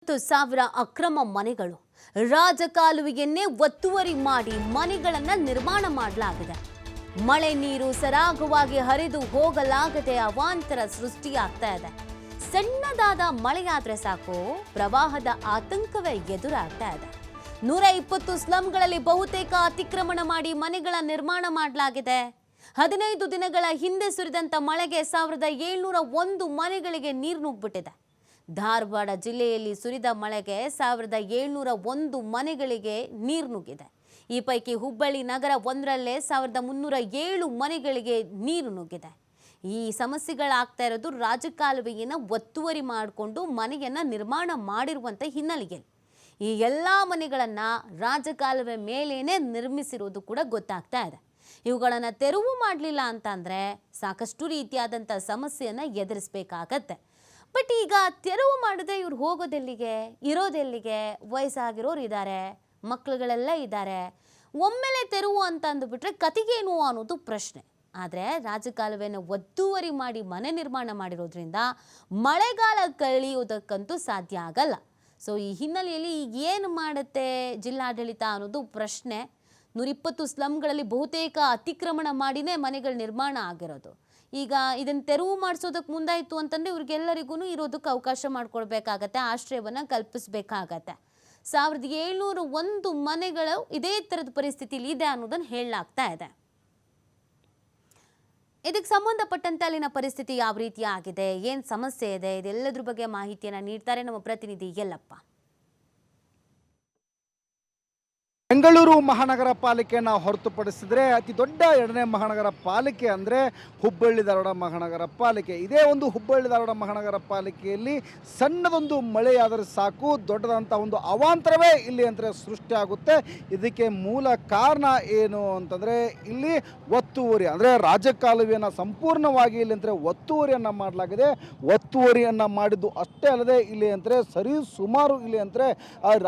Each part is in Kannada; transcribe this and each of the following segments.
ಸಾವಿರ ಅಕ್ರಮ ಮನೆಗಳು ರಾಜಕಾಲುವೆಯನ್ನೇ ಒತ್ತುವರಿ ಮಾಡಿ ಮನೆಗಳನ್ನು ನಿರ್ಮಾಣ ಮಾಡಲಾಗಿದೆ. ಮಳೆ ನೀರು ಸರಾಗವಾಗಿ ಹರಿದು ಹೋಗಲಾಗದೆ ಅವಾಂತರ ಸೃಷ್ಟಿಯಾಗ್ತಾ ಇದೆ. ಸಣ್ಣದಾದ ಮಳೆಯಾದ್ರೆ ಸಾಕು ಪ್ರವಾಹದ ಆತಂಕವೇ ಎದುರಾಗ್ತಾ ಇದೆ. 120 ಸ್ಲಂಗಳಲ್ಲಿ ಬಹುತೇಕ ಅತಿಕ್ರಮಣ ಮಾಡಿ ಮನೆಗಳ ನಿರ್ಮಾಣ ಮಾಡಲಾಗಿದೆ. 15 ದಿನಗಳ ಹಿಂದೆ ಸುರಿದಂತ ಮಳೆಗೆ 1701 ಮನೆಗಳಿಗೆ ನೀರು ನುಗ್ಗಿಬಿಟ್ಟಿದೆ. ಧಾರವಾಡ ಜಿಲ್ಲೆಯಲ್ಲಿ ಸುರಿದ ಮಳೆಗೆ 1701 ಮನೆಗಳಿಗೆ ನೀರು ನುಗ್ಗಿದೆ. ಈ ಪೈಕಿ ಹುಬ್ಬಳ್ಳಿ ನಗರ ಒಂದರಲ್ಲೇ 1307 ಮನೆಗಳಿಗೆ ನೀರು ನುಗ್ಗಿದೆ. ಈ ಸಮಸ್ಯೆಗಳಾಗ್ತಾ ಇರೋದು ರಾಜಕಾಲುವೆಯನ್ನು ಒತ್ತುವರಿ ಮಾಡಿಕೊಂಡು ಮನೆಯನ್ನು ನಿರ್ಮಾಣ ಮಾಡಿರುವಂಥ ಹಿನ್ನೆಲೆಯಲ್ಲಿ ಈ ಎಲ್ಲ ಮನೆಗಳನ್ನು ರಾಜಕಾಲುವೆ ಮೇಲೇನೆ ನಿರ್ಮಿಸಿರೋದು ಕೂಡ ಗೊತ್ತಾಗ್ತಾ ಇದೆ. ಇವುಗಳನ್ನು ತೆರವು ಮಾಡಲಿಲ್ಲ ಅಂತಂದರೆ ಸಾಕಷ್ಟು ರೀತಿಯಾದಂಥ ಸಮಸ್ಯೆಯನ್ನು ಎದುರಿಸಬೇಕಾಗತ್ತೆ. ಬಟ್ ಈಗ ತೆರವು ಮಾಡದೆ ಇವ್ರು ಹೋಗೋದೆಲ್ಲಿಗೆ, ಇರೋದೆಲ್ಲಿಗೆ? ವಯಸ್ಸಾಗಿರೋರು ಇದ್ದಾರೆ, ಮಕ್ಕಳುಗಳೆಲ್ಲ ಇದ್ದಾರೆ. ಒಮ್ಮೆಲೆ ತೆರವು ಅಂತ ಅಂದುಬಿಟ್ರೆ ಕತಿಗೇನು ಅನ್ನೋದು ಪ್ರಶ್ನೆ. ಆದರೆ ರಾಜಕಾಲುವೆಯನ್ನು ಒತ್ತುವರಿ ಮಾಡಿ ಮನೆ ನಿರ್ಮಾಣ ಮಾಡಿರೋದ್ರಿಂದ ಮಳೆಗಾಲ ಕಳೆಯುವುದಕ್ಕಂತೂ ಸಾಧ್ಯ ಆಗಲ್ಲ. ಸೊ ಈ ಹಿನ್ನೆಲೆಯಲ್ಲಿ ಈಗ ಏನು ಮಾಡುತ್ತೆ ಜಿಲ್ಲಾಡಳಿತ ಅನ್ನೋದು ಪ್ರಶ್ನೆ. 120 ಸ್ಲಂಗಳಲ್ಲಿ ಬಹುತೇಕ ಅತಿಕ್ರಮಣ ಮಾಡಿನೇ ಮನೆಗಳ ನಿರ್ಮಾಣ ಆಗಿರೋದು. ಈಗ ಇದನ್ನು ತೆರವು ಮಾಡಿಸೋದಕ್ಕೆ ಮುಂದಾಯಿತು ಅಂತಂದರೆ ಇವ್ರಿಗೆಲ್ಲರಿಗೂ ಇರೋದಕ್ಕೆ ಅವಕಾಶ ಮಾಡಿಕೊಡ್ಬೇಕಾಗತ್ತೆ, ಆಶ್ರಯವನ್ನು ಕಲ್ಪಿಸಬೇಕಾಗತ್ತೆ. 1701 ಮನೆಗಳು ಇದೇ ಥರದ ಪರಿಸ್ಥಿತಿಯಲ್ಲಿ ಇದೆ ಅನ್ನೋದನ್ನು ಹೇಳಲಾಗ್ತಾ ಇದೆ. ಇದಕ್ಕೆ ಸಂಬಂಧಪಟ್ಟಂತೆ ಅಲ್ಲಿನ ಪರಿಸ್ಥಿತಿ ಯಾವ ರೀತಿ ಆಗಿದೆ, ಏನು ಸಮಸ್ಯೆ ಇದೆ, ಇದೆಲ್ಲದ್ರ ಬಗ್ಗೆ ಮಾಹಿತಿಯನ್ನು ನೀಡ್ತಾರೆ ನಮ್ಮ ಪ್ರತಿನಿಧಿ ಯಲ್ಲಪ್ಪ. ಬೆಂಗಳೂರು ಮಹಾನಗರ ಪಾಲಿಕೆಯನ್ನು ಹೊರತುಪಡಿಸಿದರೆ ಅತಿ ದೊಡ್ಡ ಎರಡನೇ ಮಹಾನಗರ ಪಾಲಿಕೆ ಅಂದರೆ ಹುಬ್ಬಳ್ಳಿ ಧಾರವಾಡ ಮಹಾನಗರ ಪಾಲಿಕೆ. ಇದೇ ಒಂದು ಹುಬ್ಬಳ್ಳಿ ಧಾರವಾಡ ಮಹಾನಗರ ಪಾಲಿಕೆಯಲ್ಲಿ ಸಣ್ಣದೊಂದು ಮಳೆಯಾದರೆ ಸಾಕು ದೊಡ್ಡದಂಥ ಒಂದು ಅವಾಂತರವೇ ಇಲ್ಲಿ ಅಂದರೆ ಸೃಷ್ಟಿಯಾಗುತ್ತೆ. ಇದಕ್ಕೆ ಮೂಲ ಕಾರಣ ಏನು ಅಂತಂದರೆ ಇಲ್ಲಿ ಒತ್ತುವರಿ ಅಂದರೆ ರಾಜಕಾಲುವೆಯನ್ನು ಸಂಪೂರ್ಣವಾಗಿ ಇಲ್ಲಿ ಅಂದರೆ ಒತ್ತುವರಿಯನ್ನು ಮಾಡಲಾಗಿದೆ. ಒತ್ತುವರಿಯನ್ನು ಮಾಡಿದ್ದು ಅಷ್ಟೇ ಅಲ್ಲದೆ ಇಲ್ಲಿ ಅಂದರೆ ಸರಿ ಸುಮಾರು ಇಲ್ಲಿ ಅಂದರೆ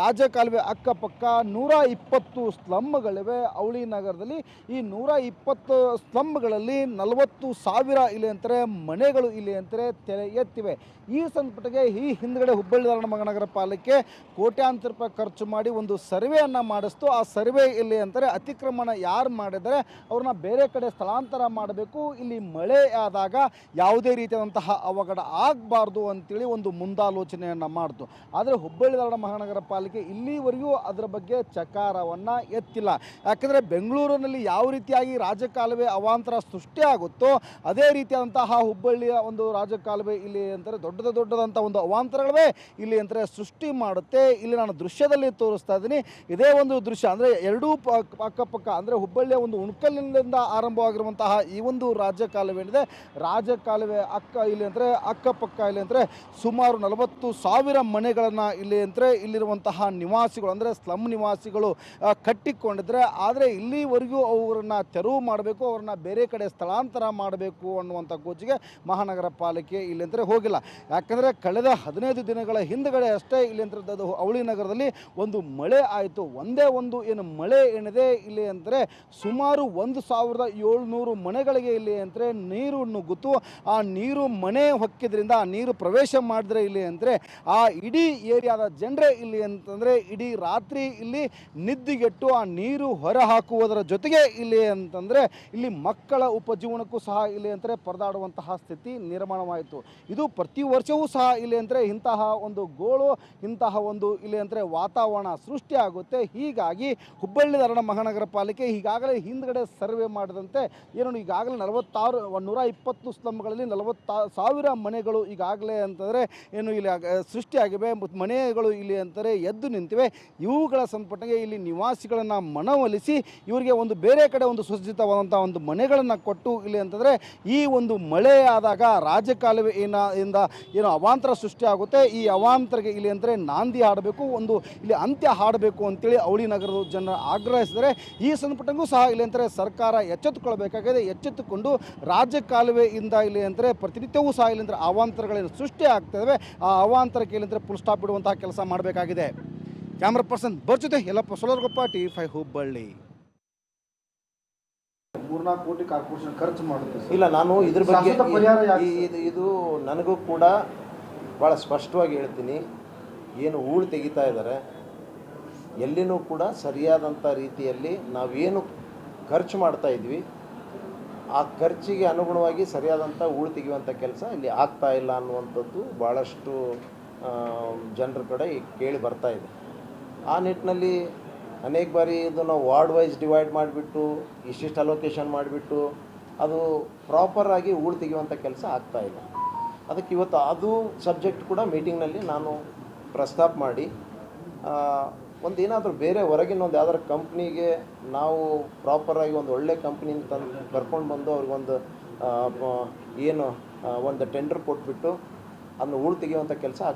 ರಾಜಕಾಲುವೆ ಅಕ್ಕಪಕ್ಕ 120 ಸ್ಲಮ್ಗಳಿವೆ. ಅವಳಿ ನಗರದಲ್ಲಿ ಈ 120 ಸ್ಲಮ್ಗಳಲ್ಲಿ 40,000 ಇಲ್ಲಿ ಅಂತಾರೆ ಮನೆಗಳು ಇಲ್ಲಿ ಅಂತಾರೆ ತೆರೆ ಎತ್ತಿವೆ. ಈ ಸಂದರ್ಭಕ್ಕೆ ಈ ಹಿಂದ್ಗಡೆ ಹುಬ್ಬಳ್ಳಿ ಧಾರವಾಡ ಮಹಾನಗರ ಪಾಲಿಕೆ ಕೋಟ್ಯಾಂತರ ರೂಪಾಯಿ ಖರ್ಚು ಮಾಡಿ ಒಂದು ಸರ್ವೆಯನ್ನು ಮಾಡಿಸ್ತು. ಆ ಸರ್ವೆ ಇಲ್ಲಿ ಅಂತಾರೆ ಅತಿಕ್ರಮಣ ಯಾರು ಮಾಡಿದರೆ ಅವ್ರನ್ನ ಬೇರೆ ಕಡೆ ಸ್ಥಳಾಂತರ ಮಾಡಬೇಕು, ಇಲ್ಲಿ ಮಳೆ ಆದಾಗ ಯಾವುದೇ ರೀತಿಯಾದಂತಹ ಅವಘಡ ಆಗಬಾರ್ದು ಅಂತೇಳಿ ಒಂದು ಮುಂದಾಲೋಚನೆಯನ್ನು ಮಾಡಿತು. ಆದರೆ ಹುಬ್ಬಳ್ಳಿ ಧಾರವಾಡ ಮಹಾನಗರ ಪಾಲಿಕೆ ಇಲ್ಲಿವರೆಗೂ ಅದರ ಬಗ್ಗೆ ಚಕಾರವನ್ನು ಎತ್ತಿಲ್ಲ. ಯಾಕೆಂದರೆ ಬೆಂಗಳೂರಿನಲ್ಲಿ ಯಾವ ರೀತಿಯಾಗಿ ರಾಜಕಾಲುವೆ ಅವಾಂತರ ಸೃಷ್ಟಿಯಾಗುತ್ತೋ ಅದೇ ರೀತಿಯಾದಂತಹ ಹುಬ್ಬಳ್ಳಿಯ ಒಂದು ರಾಜಕಾಲುವೆ ಇಲ್ಲಿ ಅಂತಾರೆ ದೊಡ್ಡದಂಥ ಒಂದು ಅವಾಂತರಗಳೇ ಇಲ್ಲಿ ಅಂತಾರೆ ಸೃಷ್ಟಿ ಮಾಡುತ್ತೆ. ಇಲ್ಲಿ ನಾನು ದೃಶ್ಯದಲ್ಲಿ ತೋರಿಸ್ತಾ ಇದ್ದೀನಿ. ಇದೇ ಒಂದು ದೃಶ್ಯ ಅಂದರೆ ಎರಡೂ ಅಕ್ಕಪಕ್ಕ ಅಂದರೆ ಹುಬ್ಬಳ್ಳಿಯ ಒಂದು ಉಣ್ಕಲ್ಲಿನಿಂದ ಆರಂಭವಾಗಿರುವಂತಹ ಈ ಒಂದು ರಾಜಕಾಲುವೆ ಏನಿದೆ, ರಾಜಕಾಲುವೆ ಇಲ್ಲಿ ಅಂದರೆ ಅಕ್ಕಪಕ್ಕ ಇಲ್ಲಿ ಅಂದರೆ ಸುಮಾರು 40,000 ಮನೆಗಳನ್ನು ಇಲ್ಲಿ ಅಂದರೆ ಇಲ್ಲಿರುವಂತಹ ನಿವಾಸಿಗಳು ಅಂದರೆ ಸ್ಲಮ್ ನಿವಾಸಿಗಳು ಕಟ್ಟಿಕೊಂಡಿದ್ರೆ. ಆದರೆ ಇಲ್ಲಿವರೆಗೂ ಅವರನ್ನು ತೆರವು ಮಾಡಬೇಕು, ಅವ್ರನ್ನ ಬೇರೆ ಕಡೆ ಸ್ಥಳಾಂತರ ಮಾಡಬೇಕು ಅನ್ನುವಂಥ ಗೋಜಿಗೆ ಮಹಾನಗರ ಪಾಲಿಕೆ ಇಲ್ಲಿ ಅಂದರೆ ಹೋಗಿಲ್ಲ. ಯಾಕಂದರೆ ಕಳೆದ 15 ದಿನಗಳ ಹಿಂದುಗಡೆ ಅಷ್ಟೇ ಇಲ್ಲಿ ಅಂತದ್ದು ಅವಳಿ ನಗರದಲ್ಲಿ ಒಂದು ಮಳೆ ಆಯಿತು. ಒಂದೇ ಒಂದು ಏನು ಮಳೆ ಏನಿದೆ ಇಲ್ಲಿ ಅಂದರೆ ಸುಮಾರು 1700 ಮನೆಗಳಿಗೆ ಇಲ್ಲಿ ಅಂದರೆ ನೀರು ನುಗ್ಗಿತು. ಆ ನೀರು ಮನೆ ಹೊಕ್ಕಿದ್ರಿಂದ ಆ ನೀರು ಪ್ರವೇಶ ಮಾಡಿದ್ರೆ ಇಲ್ಲಿ ಅಂದರೆ ಆ ಇಡೀ ಏರಿಯಾದ ಜನರೇ ಇಲ್ಲಿ ಅಂತಂದರೆ ಇಡೀ ರಾತ್ರಿ ಇಲ್ಲಿ ನಿದ್ದಿಗೆಟ್ಟು ಆ ನೀರು ಹೊರ ಹಾಕುವುದರ ಜೊತೆಗೆ ಇಲ್ಲಿ ಅಂತಂದರೆ ಇಲ್ಲಿ ಮಕ್ಕಳ ಉಪಜೀವನಕ್ಕೂ ಸಹ ಇಲ್ಲಿ ಅಂದರೆ ಪರದಾಡುವಂತಹ ಸ್ಥಿತಿ ನಿರ್ಮಾಣವಾಯಿತು. ಇದು ಪ್ರತಿ ವರ್ಷವೂ ಸಹ ಇಲ್ಲಿ ಅಂದರೆ ಇಂತಹ ಒಂದು ಗೋಳು ಇಂತಹ ಒಂದು ಇಲ್ಲಿ ಅಂದರೆ ವಾತಾವರಣ ಸೃಷ್ಟಿಯಾಗುತ್ತೆ. ಹೀಗಾಗಿ ಹುಬ್ಬಳ್ಳಿ ಧಾರವಾಡ ಮಹಾನಗರ ಪಾಲಿಕೆ ಈಗಾಗಲೇ ಹಿಂದ್ಗಡೆ ಸರ್ವೆ ಮಾಡಿದಂತೆ ಏನು ಈಗಾಗಲೇ 120 ಸ್ಲಮ್ಗಳಲ್ಲಿ 40,000 ಮನೆಗಳು ಈಗಾಗಲೇ ಅಂತಂದರೆ ಏನು ಇಲ್ಲಿ ಸೃಷ್ಟಿಯಾಗಿವೆ. ಮನೆಗಳು ಇಲ್ಲಿ ಅಂತಾರೆ ಎದ್ದು ನಿಂತಿವೆ. ಇವುಗಳ ಸಂಪಟ್ಟಿಗೆ ಇಲ್ಲಿ ನಿವಾಸಿಗಳನ್ನು ಮನವೊಲಿಸಿ ಇವರಿಗೆ ಒಂದು ಬೇರೆ ಕಡೆ ಒಂದು ಸುಸಜ್ಜಿತವಾದಂಥ ಒಂದು ಮನೆಗಳನ್ನು ಕೊಟ್ಟು ಇಲ್ಲಿ ಅಂತಂದರೆ ಈ ಒಂದು ಮಳೆ ಆದಾಗ ರಾಜಕಾಲುವೆ ಇಂದ ಏನು ಅವಾಂತರ ಸೃಷ್ಟಿಯಾಗುತ್ತೆ. ಈ ಅವಾಂತರಕ್ಕೆ ಇಲ್ಲಿ ಅಂದರೆ ನಾಂದಿ ಹಾಡಬೇಕು, ಒಂದು ಇಲ್ಲಿ ಅಂತ್ಯ ಹಾಡಬೇಕು ಅಂತೇಳಿ ಅವಳಿ ನಗರದ ಜನ ಆಗ್ರಹಿಸಿದರೆ ಈ ಸಂಪಟ್ಟಂಗೂ ಸಹ ಇಲ್ಲಿ ಅಂತಾರೆ ಸರ್ಕಾರ ಎಚ್ಚೆತ್ತುಕೊಳ್ಬೇಕಾಗಿದೆ. ಎಚ್ಚೆತ್ತುಕೊಂಡು ರಾಜಕಾಲುವೆಯಿಂದ ಇಲ್ಲಿ ಅಂದರೆ ಪ್ರತಿನಿತ್ಯವೂ ಸಹ ಇಲ್ಲಿ ಅಂದರೆ ಅವಾಂತರಗಳೇನು ಸೃಷ್ಟಿ ಆಗ್ತವೆ ಆ ಅವಾಂತರಕ್ಕೆ ಇಲ್ಲಿ ಅಂದರೆ ಫುಲ್ ಸ್ಟಾಪ್ ಇಡುವಂತಹ ಕೆಲಸ ಮಾಡಬೇಕಾಗಿದೆ. ಕ್ಯಾಮ್ರಾ ಪರ್ಸನ್ ಜೊತೆ ಯಲ್ಲಪ್ಪ ಸೋಲರ್ಗೊಪ್ಪ, TV5 ಹುಬ್ಬಳ್ಳಿ. 3-4 ಕೋಟಿ ಕಾರ್ಪೊರೇಷನ್ ಖರ್ಚು ಮಾಡುತ್ತೆ. ಇಲ್ಲ, ನಾನು ಇದ್ರ ಬಗ್ಗೆ ಇದು ನನಗೂ ಕೂಡ ಭಾಳ ಸ್ಪಷ್ಟವಾಗಿ ಹೇಳ್ತೀನಿ. ಏನು ಹೂಳು ತೆಗಿತಾ ಇದ್ದಾರೆ ಎಲ್ಲಿನೂ ಕೂಡ ಸರಿಯಾದಂಥ ರೀತಿಯಲ್ಲಿ ನಾವೇನು ಖರ್ಚು ಮಾಡ್ತಾ ಇದ್ವಿ ಆ ಖರ್ಚಿಗೆ ಅನುಗುಣವಾಗಿ ಸರಿಯಾದಂಥ ಹೂಳು ತೆಗೆಯುವಂಥ ಕೆಲಸ ಇಲ್ಲಿ ಆಗ್ತಾ ಇಲ್ಲ ಅನ್ನುವಂಥದ್ದು ಭಾಳಷ್ಟು ಜನರ ಕಡೆ ಕೇಳಿ ಬರ್ತಾ ಇದೆ. ಆ ನಿಟ್ಟಿನಲ್ಲಿ ಅನೇಕ ಬಾರಿ ಇದು ನಾವು ವಾರ್ಡ್ ವೈಸ್ ಡಿವೈಡ್ ಮಾಡಿಬಿಟ್ಟು ಇಷ್ಟಿಷ್ಟು ಅಲೋಕೇಶನ್ ಮಾಡಿಬಿಟ್ಟು ಅದು ಪ್ರಾಪರಾಗಿ ಹೂಳು ತೆಗೆಯುವಂಥ ಕೆಲಸ ಆಗ್ತಾಯಿಲ್ಲ. ಅದಕ್ಕೆ ಇವತ್ತು ಅದು ಸಬ್ಜೆಕ್ಟ್ ಕೂಡ ಮೀಟಿಂಗ್ನಲ್ಲಿ ನಾನು ಪ್ರಸ್ತಾಪ ಮಾಡಿ ಒಂದೇನಾದರೂ ಬೇರೆ ಹೊರಗಿನ ಒಂದು ಯಾವ್ದಾದ್ರು ಕಂಪ್ನಿಗೆ ನಾವು ಪ್ರಾಪರಾಗಿ ಒಂದು ಒಳ್ಳೆ ಕಂಪ್ನಿನ ತಂದು ಕರ್ಕೊಂಡು ಬಂದು ಅವ್ರಿಗೊಂದು ಏನು ಒಂದು ಟೆಂಡರ್ ಕೊಟ್ಬಿಟ್ಟು ಅದನ್ನು ಹೂಳು ತೆಗೆಯುವಂಥ ಕೆಲಸ